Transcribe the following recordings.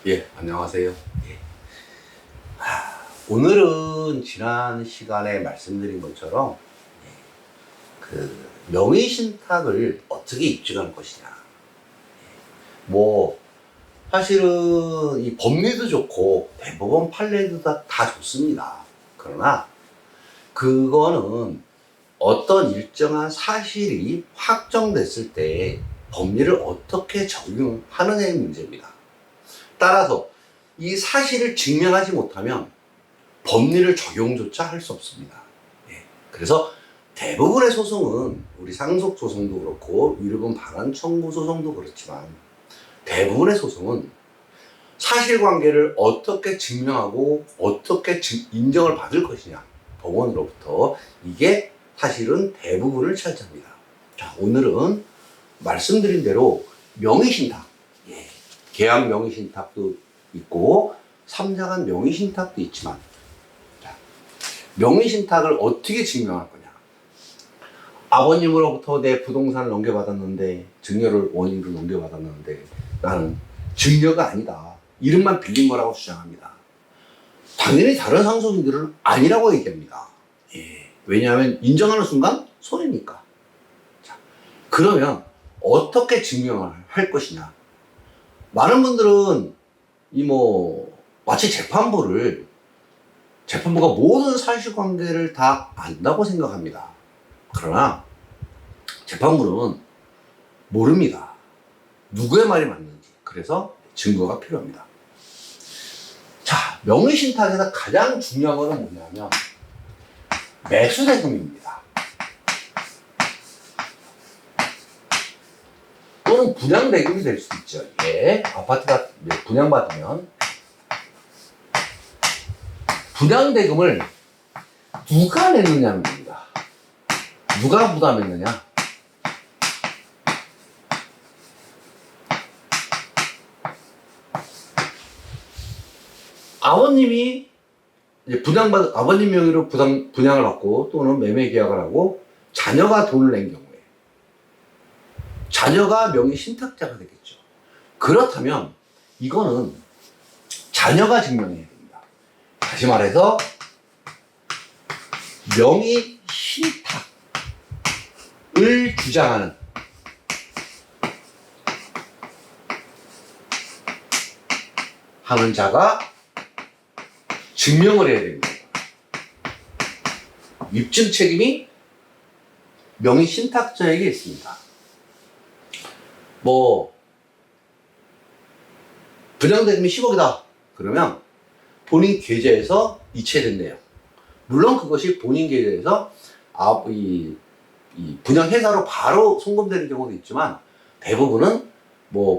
예, 안녕하세요. 예. 오늘은 지난 시간에 말씀드린 것처럼 명의신탁을 어떻게 입증할 것이냐. 뭐 사실은 이 법리도 좋고 대법원 판례도 다 좋습니다. 그러나 그거는 어떤 일정한 사실이 확정됐을 때 법리를 어떻게 적용하느냐의 문제입니다. 따라서 이 사실을 증명하지 못하면 법리를 적용조차 할 수 없습니다. 그래서 대부분의 소송은 우리 상속소송도 그렇고 위로분 반환 청구 소송도 그렇지만 대부분의 소송은 사실관계를 어떻게 증명하고 어떻게 인정을 받을 것이냐, 법원으로부터, 이게 사실은 대부분을 차지합니다. 자, 오늘은 말씀드린 대로 명의신탁, 계약 명의신탁도 있고 삼자간 명의신탁도 있지만, 자, 명의신탁을 어떻게 증명할 거냐. 아버님으로부터 내 부동산을 넘겨받았는데, 증여를 원인으로 넘겨받았는데 나는 증여가 아니다, 이름만 빌린 거라고 주장합니다. 당연히 다른 상속인들은 아니라고 얘기합니다. 왜냐하면 인정하는 순간 손해니까. 자, 그러면 어떻게 증명을 할 것이냐. 많은 분들은 마치 재판부가 모든 사실관계를 다 안다고 생각합니다. 그러나 재판부는 모릅니다. 누구의 말이 맞는지. 그래서 증거가 필요합니다. 자, 명의신탁에서 가장 중요한 것은 뭐냐면 매수대금입니다. 또는 분양대금이 될 수도 있죠. 아파트가 분양받으면 분양대금을 누가 내느냐는 겁니다. 누가 부담했느냐? 아버님이 아버님 명의로 분양을 받고 또는 매매 계약을 하고 자녀가 돈을 낸 경우에 자녀가 명의 신탁자가 되겠죠. 그렇다면 이거는 자녀가 증명해야 됩니다. 다시 말해서 명의 신탁을 주장하는 하는 자가 증명을 해야 됩니다. 입증 책임이 명의 신탁자에게 있습니다. 분양대금이 10억이다. 그러면 본인 계좌에서 이체됐네요. 물론 그것이 본인 계좌에서 이 분양회사로 바로 송금되는 경우도 있지만, 대부분은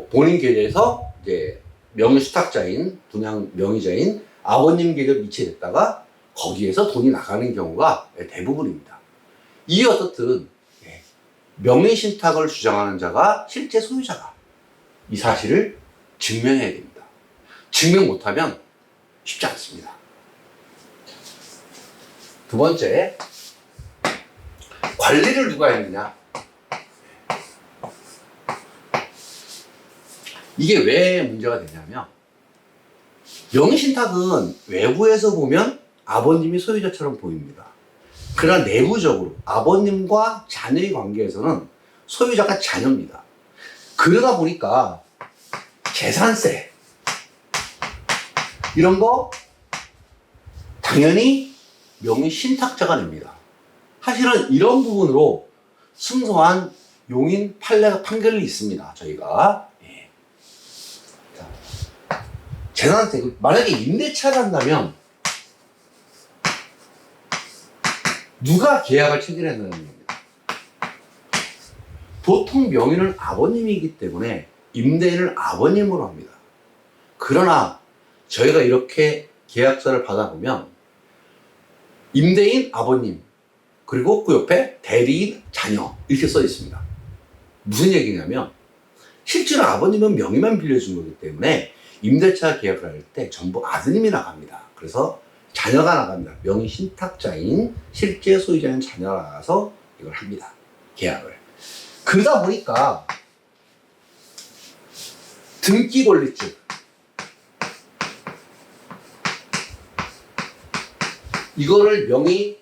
본인 계좌에서 이제 명의수탁자인 분양 명의자인 아버님 계좌로 이체됐다가 거기에서 돈이 나가는 경우가 대부분입니다. 이 어떻든 명의신탁을 주장하는 자가 실제 소유자다, 이 사실을 증명해야 됩니다. 증명 못하면 쉽지 않습니다. 두 번째, 관리를 누가 했느냐. 이게 왜 문제가 되냐면, 명의신탁은 외부에서 보면 아버님이 소유자처럼 보입니다. 그러나 내부적으로 아버님과 자녀의 관계에서는 소유자가 자녀입니다. 그러다 보니까 재산세 이런 거 당연히 명의신탁자가 냅니다. 사실은 이런 부분으로 승소한 용인 판결이 있습니다. 저희가 재산세, 만약에 임대차를 한다면 누가 계약을 체결했느냐는 겁니다. 보통 명의는 아버님이기 때문에 임대인을 아버님으로 합니다. 그러나 저희가 이렇게 계약서를 받아보면 임대인 아버님, 그리고 그 옆에 대리인 자녀, 이렇게 써 있습니다. 무슨 얘기냐면 실제로 아버님은 명의만 빌려준 거기 때문에 임대차 계약을 할 때 전부 아드님이 나갑니다. 그래서 자녀가 나갑니다. 명의 신탁자인 실제 소유자인 자녀가 나가서 이걸 합니다. 계약을. 그러다 보니까 등기권리증, 이거를 명의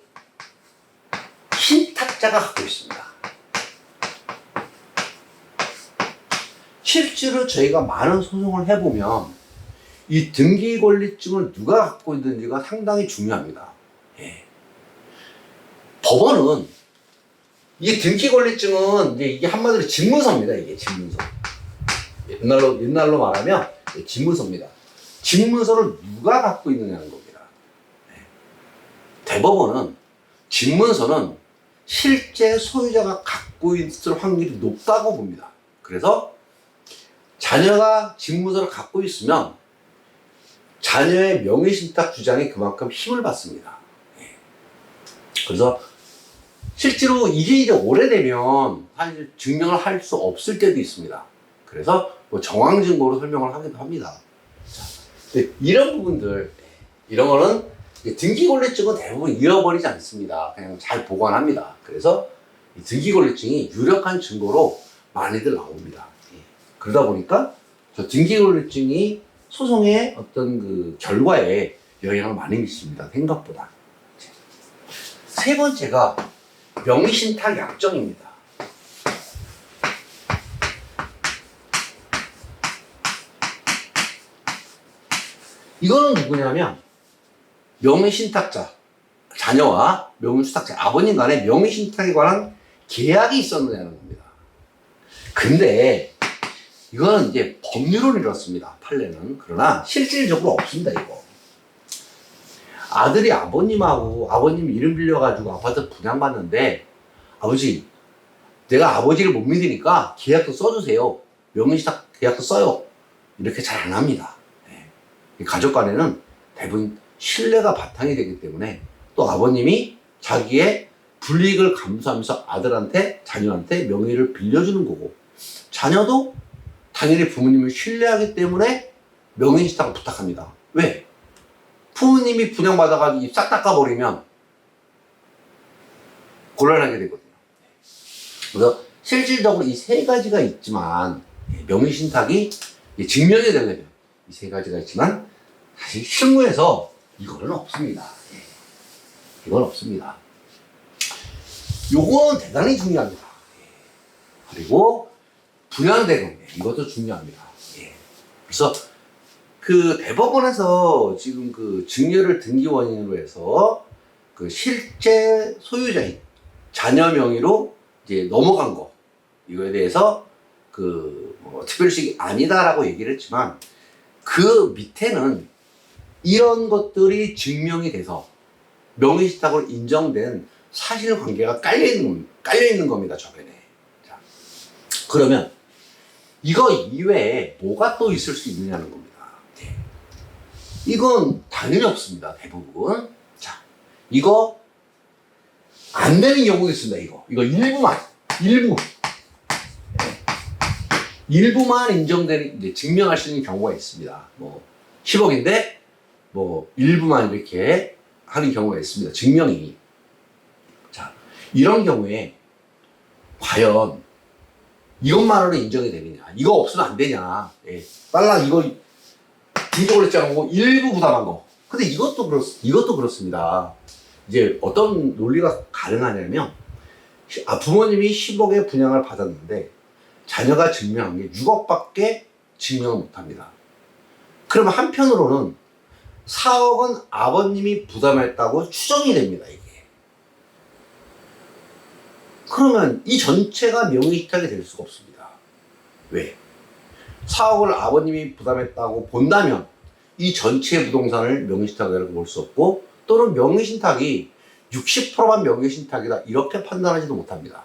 신탁자가 갖고 있습니다. 실제로 저희가 많은 소송을 해보면 이 등기권리증을 누가 갖고 있는지가 상당히 중요합니다. 예. 법원은 이 등기권리증은 이게 한마디로 집문서입니다. 이게 집문서. 옛날로 말하면 집문서입니다. 집문서를 누가 갖고 있느냐는 겁니다. 예. 대법원은 집문서는 실제 소유자가 갖고 있을 확률이 높다고 봅니다. 그래서 자녀가 집문서를 갖고 있으면 자녀의 명의신탁 주장이 그만큼 힘을 받습니다. 그래서 실제로 이게 이제 오래되면 사실 증명을 할 수 없을 때도 있습니다. 그래서 뭐 정황증거로 설명을 하기도 합니다. 이런 부분들, 이런 거는 등기권리증은 대부분 잃어버리지 않습니다. 그냥 잘 보관합니다. 그래서 이 등기권리증이 유력한 증거로 많이들 나옵니다. 그러다 보니까 저 등기권리증이 소송의 어떤 그 결과에 영향을 많이 미칩니다. 생각보다. 세 번째가 명의신탁 약정입니다. 이거는 누구냐면 명의신탁자, 자녀와 명의신탁자, 아버님 간에 명의신탁에 관한 계약이 있었느냐는 겁니다. 근데 이거는 이제 법률은 이렇습니다. 판례는. 그러나 실질적으로 없습니다. 이거. 아들이 아버님하고 아버님 이름 빌려가지고 아파트 분양받는데 아버지 내가 아버지를 못 믿으니까 계약도 써주세요. 명의신탁 계약도 써요. 이렇게 잘 안 합니다. 네. 가족 간에는 대부분 신뢰가 바탕이 되기 때문에 또 아버님이 자기의 불이익을 감수하면서 아들한테 자녀한테 명의를 빌려주는 거고 자녀도 당연히 부모님을 신뢰하기 때문에 명의신탁을 부탁합니다. 왜? 부모님이 분양받아가지고 입 싹 닦아버리면 곤란하게 되거든요. 그래서 실질적으로 이 세 가지가 있지만 명의신탁이 증명이 되려면 이 세 가지가 있지만 사실 실무에서 이거는 없습니다. 이건 없습니다. 요건 대단히 중요합니다. 그리고 분양대금 이것도 중요합니다. 그래서 그 대법원에서 지금 그 증여를 등기 원인으로 해서 그 실제 소유자인 자녀 명의로 이제 넘어간 거 이거에 대해서 뭐 특별식이 아니다라고 얘기를 했지만 그 밑에는 이런 것들이 증명이 돼서 명의신탁으로 인정된 사실관계가 깔려있는 겁니다. 저변에. 자, 그러면 이거 이외에 뭐가 또 있을 수 있느냐는 겁니다. 네. 이건 당연히 없습니다. 대부분. 자, 이거 안 되는 경우도 있습니다. 이거 일부만. 일부. 네. 일부만 인정되는, 이제 증명할 수 있는 경우가 있습니다. 뭐, 10억인데, 뭐, 일부만 이렇게 하는 경우가 있습니다. 증명이. 자, 이런 경우에, 과연, 이것만으로 인정이 되느냐. 이거 없으면 안 되냐. 예. 빨랑 이거, 등기권리증하고 일부 부담한 거. 근데 이것도 그렇습니다. 이제 어떤 논리가 가능하냐면, 부모님이 10억의 분양을 받았는데, 자녀가 증명한 게 6억밖에 증명을 못 합니다. 그러면 한편으로는 4억은 아버님이 부담했다고 추정이 됩니다, 이게. 그러면 이 전체가 명의신탁이 될 수가 없습니다. 왜? 4억을 아버님이 부담했다고 본다면 이 전체 부동산을 명의신탁이라고 볼 수 없고 또는 명의신탁이 60%만 명의신탁이다 이렇게 판단하지도 못합니다.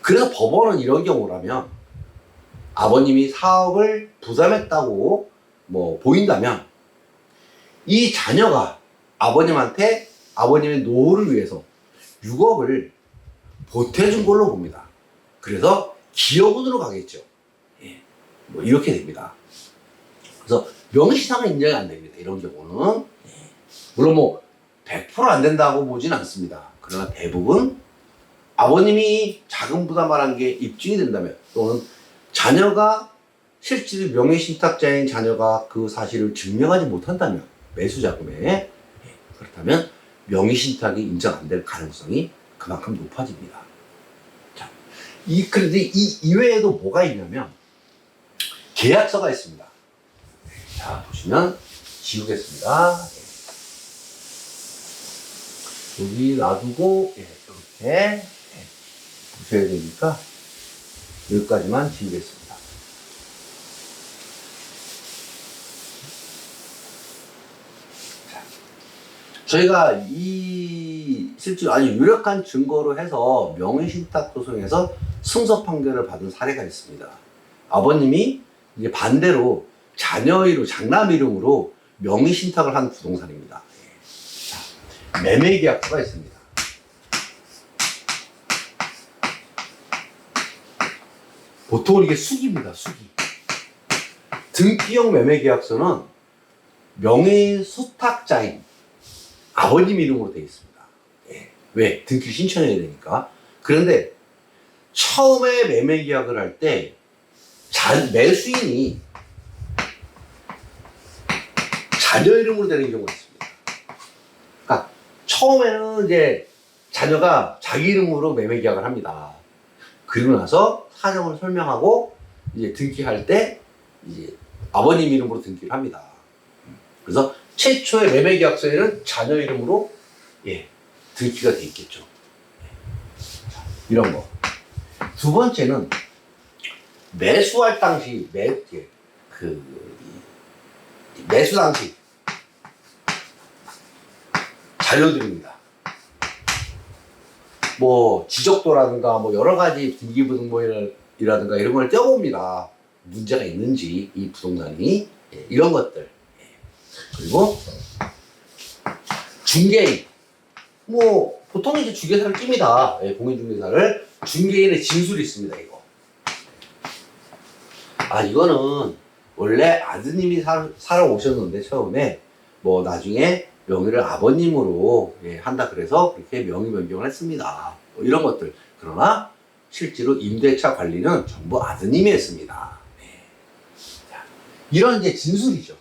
그래서 법원은 이런 경우라면 아버님이 4억을 부담했다고 뭐 보인다면 이 자녀가 아버님한테 아버님의 노후를 위해서 6억을 보태준 걸로 봅니다. 그래서 기여분으로 가겠죠. 예. 뭐 이렇게 됩니다. 그래서 명의신탁은 인정이 안 됩니다. 이런 경우는. 예. 물론 뭐 100% 안 된다고 보진 않습니다. 그러나 대부분 아버님이 자금 부담을 한 게 입증이 된다면 또는 자녀가 실제로 명의신탁자인 자녀가 그 사실을 증명하지 못한다면 매수자금에 그렇다면 명의신탁이 인정 안 될 가능성이 그만큼 높아집니다. 자, 그런데 이 이외에도 뭐가 있냐면 계약서가 있습니다. 자, 보시면 지우겠습니다. 여기 놔두고 이렇게 보셔야 되니까 여기까지만 지우겠습니다. 자, 저희가 실제로 아주 유력한 증거로 해서 명의신탁 소송에서 승소 판결을 받은 사례가 있습니다. 아버님이 이제 반대로 자녀 이름, 장남 이름으로 명의신탁을 한 부동산입니다. 자, 매매계약서가 있습니다. 보통은 이게 수기입니다, 수기. 등기형 매매계약서는 명의수탁자인 아버님 이름으로 되어 있습니다. 왜? 등기를 신청해야 되니까. 그런데 처음에 매매계약을 할 때 매수인이 자녀 이름으로 되는 경우가 있습니다. 그러니까 처음에는 이제 자녀가 자기 이름으로 매매계약을 합니다. 그리고 나서 사정을 설명하고 이제 등기할 때 이제 아버님 이름으로 등기를 합니다. 그래서 최초의 매매계약서에는 자녀 이름으로 등기가 돼 있겠죠. 이런 거. 두 번째는 매수할 당시 매수 당시 자료들입니다. 뭐 지적도라든가 뭐 여러 가지 등기부등본이라든가 이런 걸 떼어봅니다. 문제가 있는지 이 부동산이 이런 것들. 그리고 중개인 뭐 보통 이제 중개사를 낍니다. 공인중개사를. 중개인의 진술이 있습니다. 이거. 이거는 원래 아드님이 살아오셨는데 처음에 뭐 나중에 명의를 아버님으로 한다 그래서 그렇게 명의 변경을 했습니다. 뭐 이런 것들. 그러나 실제로 임대차 관리는 전부 아드님이 했습니다. 자, 이런 이제 진술이죠.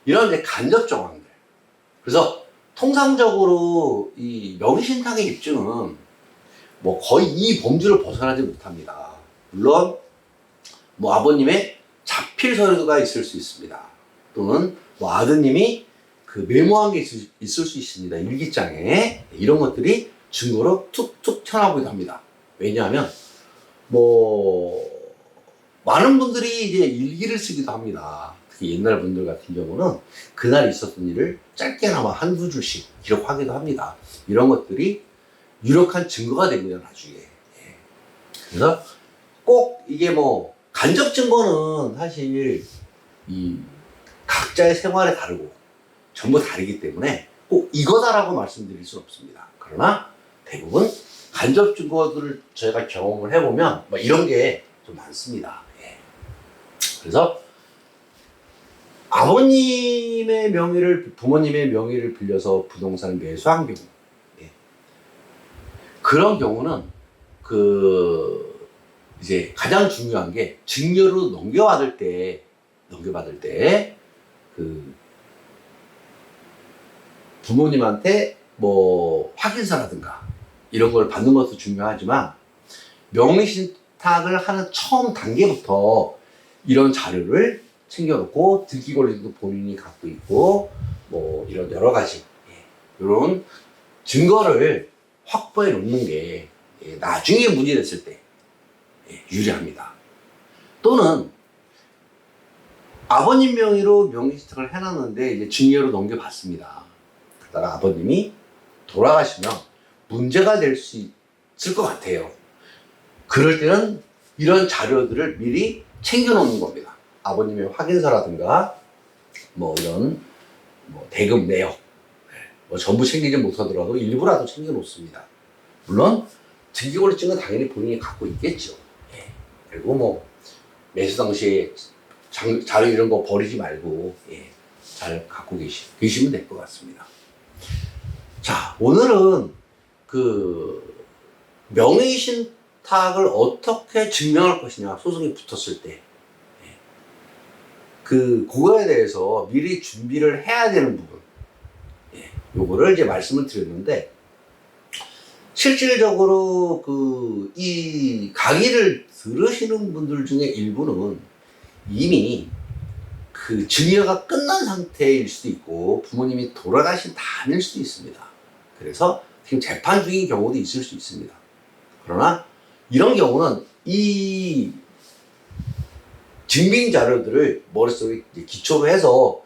이런 이제 간접 정황들. 그래서 통상적으로 이 명의신탁의 입증은 뭐 거의 이 범주를 벗어나지 못합니다. 물론 뭐 아버님의 자필 서류가 있을 수 있습니다. 또는 뭐 아드님이 그 메모한 게 있을 수 있습니다. 일기장에. 이런 것들이 증거로 툭툭 튀어나오기도 합니다. 왜냐하면 뭐 많은 분들이 이제 일기를 쓰기도 합니다. 특히 옛날 분들 같은 경우는 그날 있었던 일을 짧게나마 한두 줄씩 기록하기도 합니다. 이런 것들이 유력한 증거가 됩니다, 나중에. 그래서 꼭 이게 뭐 간접 증거는 사실 이 각자의 생활에 다르고 전부 다르기 때문에 꼭 이거다라고 말씀드릴 수는 없습니다. 그러나 대부분 간접 증거들을 저희가 경험을 해보면 뭐 이런 게 좀 많습니다. 그래서 아버님의 명의를, 부모님의 명의를 빌려서 부동산을 매수한 경우, 그런 경우는 이제 가장 중요한 게 증여로 넘겨받을 때 부모님한테 뭐 확인서라든가 이런 걸 받는 것도 중요하지만 명의신탁을 하는 처음 단계부터 이런 자료를 챙겨놓고 등기 권리도 본인이 갖고 있고 뭐 이런 여러 가지 이런 증거를 확보해 놓는 게 나중에 문의됐을 때 유리합니다. 또는 아버님 명의로 명의신탁을 해놨는데 이제 증여로 넘겨받습니다. 그러다가 아버님이 돌아가시면 문제가 될 수 있을 것 같아요. 그럴 때는 이런 자료들을 미리 챙겨놓는 겁니다. 아버님의 확인서라든가 뭐 이런 뭐 대금 내역 뭐 전부 챙기지 못하더라도 일부라도 챙겨놓습니다. 물론 등기권리증은 당연히 본인이 갖고 있겠죠. 그리고 뭐 매수 당시에 자료 이런 거 버리지 말고 잘 갖고 계시면 될 것 같습니다. 자, 오늘은 명의신탁을 어떻게 증명할 것이냐, 소송이 붙었을 때 그거에 대해서 미리 준비를 해야 되는 부분, 요거를 이제 말씀을 드렸는데, 실질적으로 이 강의를 들으시는 분들 중에 일부는 이미 증여가 끝난 상태일 수도 있고 부모님이 돌아가신 다음일 수도 있습니다. 그래서 지금 재판 중인 경우도 있을 수 있습니다. 그러나 이런 경우는 이 증빙 자료들을 머릿속에 기초로 해서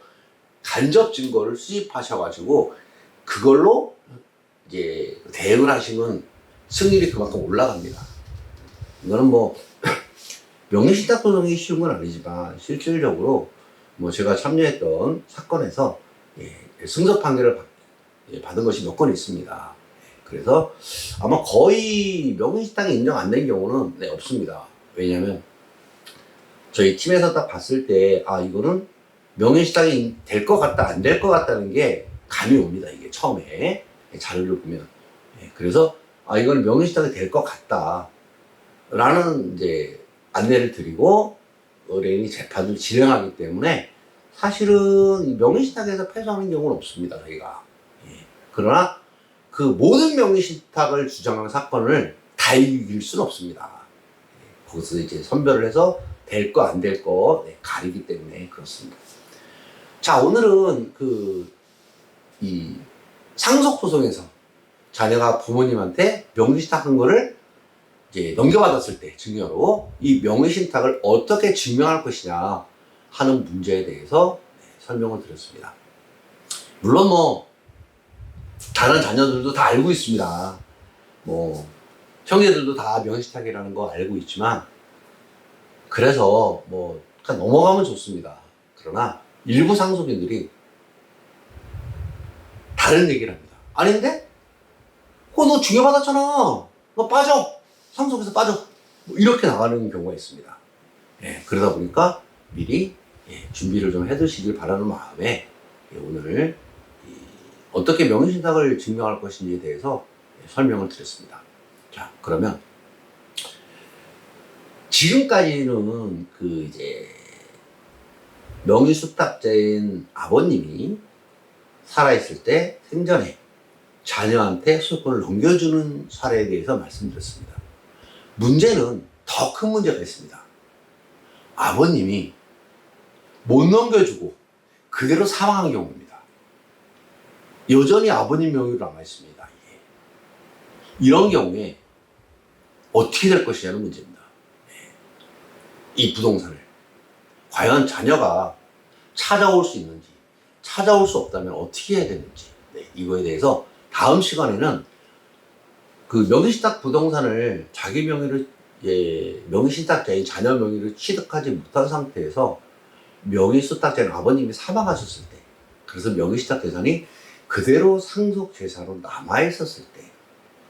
간접 증거를 수집하셔가지고 그걸로 이제 대응을 하시면 승률이 그만큼 올라갑니다. 이거는 뭐 명예신탁 소송이 쉬운 건 아니지만 실질적으로 뭐 제가 참여했던 사건에서 승소 판결을 받은 것이 몇 건 있습니다. 그래서 아마 거의 명예신탁이 인정 안 된 경우는 없습니다. 왜냐하면 저희 팀에서 딱 봤을 때 이거는 명예신탁이 될 것 같다 안 될 것 같다는 게 감이 옵니다. 이게 처음에 자료를 보면. 그래서 이거는 명예신탁이 될 것 같다 라는 이제 안내를 드리고 의뢰인이 재판을 진행하기 때문에 사실은 명예신탁에서 패소하는 경우는 없습니다. 저희가. 그러나 그 모든 명예신탁을 주장하는 사건을 다 이길 수는 없습니다. 거기서 이제 선별을 해서 될 거 안 될 거 가리기 때문에 그렇습니다. 자, 오늘은 이 상속소송에서 자녀가 부모님한테 명예신탁한 거를 이제 넘겨받았을 때 증여로 이 명예신탁을 어떻게 증명할 것이냐 하는 문제에 대해서 설명을 드렸습니다. 물론 뭐 다른 자녀들도 다 알고 있습니다. 뭐 형제들도 다 명예신탁이라는 거 알고 있지만 그래서 뭐 그냥 넘어가면 좋습니다. 그러나 일부 상속인들이 다른 얘기를 합니다. 아닌데? 너 증여받았잖아. 너 빠져. 상속에서 빠져. 뭐 이렇게 나가는 경우가 있습니다. 그러다 보니까 미리 준비를 좀 해두시길 바라는 마음에 오늘 어떻게 명예신탁을 증명할 것인지에 대해서 설명을 드렸습니다. 자, 그러면 지금까지는 이제 명의수탁자인 아버님이 살아있을 때 생전에 자녀한테 소유권을 넘겨주는 사례에 대해서 말씀드렸습니다. 문제는 더 큰 문제가 있습니다. 아버님이 못 넘겨주고 그대로 사망한 경우입니다. 여전히 아버님 명의로 남아있습니다. 이런 경우에 어떻게 될 것이냐는 문제입니다. 이 부동산을 과연 자녀가 찾아올 수 있는지, 찾아올 수 없다면 어떻게 해야 되는지, 이거에 대해서 다음 시간에는 명의신탁 부동산을 자기 명의로, 명의신탁자인 자녀 명의로 취득하지 못한 상태에서 명의수탁자인 아버님이 사망하셨을 때, 그래서 명의신탁 재산이 그대로 상속 재산으로 남아있었을 때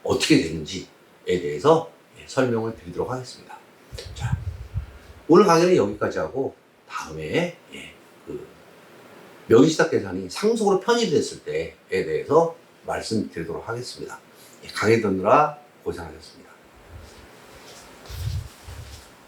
어떻게 되는지에 대해서 설명을 드리도록 하겠습니다. 자, 오늘 강의는 여기까지 하고 다음에 명의신탁 재산이 상속으로 편입이 됐을 때에 대해서 말씀드리도록 하겠습니다. 강의 듣느라 고생하셨습니다.